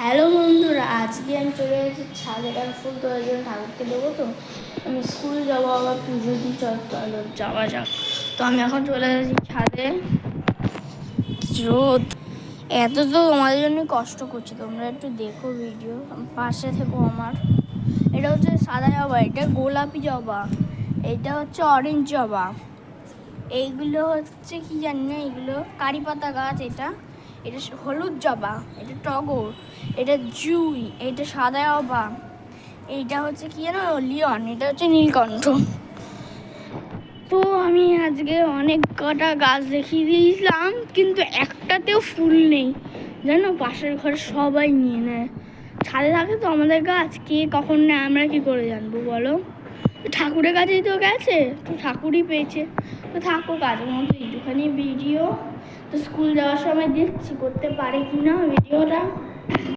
Hello বন্ধুরা, আজকে আমি চলে এসেছি ছাদে। কারণ ফুল তোলার জন্য ঠাকুরকে দেবো। তো আমি স্কুল যাবো, আবার পুজো দিয়ে চলো যাওয়া যাক। তো আমি এখন চলে এসেছি ছাদে। রোদ এত, তো তোমাদের জন্য কষ্ট করছি, তোমরা একটু দেখো ভিডিও, পাশে থেকো আমার। এটা হচ্ছে সাদা জবা, এটা গোলাপি জবা, এটা হচ্ছে অরেঞ্জ জবা, এইগুলো হচ্ছে কি জানি না, এগুলো কারি পাতা গাছ। এটা হলুদ জবা, এটা টগর, এটা জুই, এটা সাদা জবা, এইটা হচ্ছে কি জানো লিওন, এটা হচ্ছে নীলকণ্ঠ। তো আমি আজকে অনেক কটা গাছ দেখিয়ে দিয়েছিলাম, কিন্তু একটাতেও ফুল নেই জানো। পাশের ঘরে সবাই নিয়ে নেয়। ছাদে থাকে তো আমাদের গাছ, কে কখন নেয় আমরা কি করে জানবো বলো। ঠাকুরের কাছেই তো গেছে, তো ঠাকুরই পেয়েছে। তো থাকো, কাজের মতো একটুখানি ভিডিও তো স্কুল যাওয়ার সময় দেখছি করতে পারে কিনা ভিডিওটা।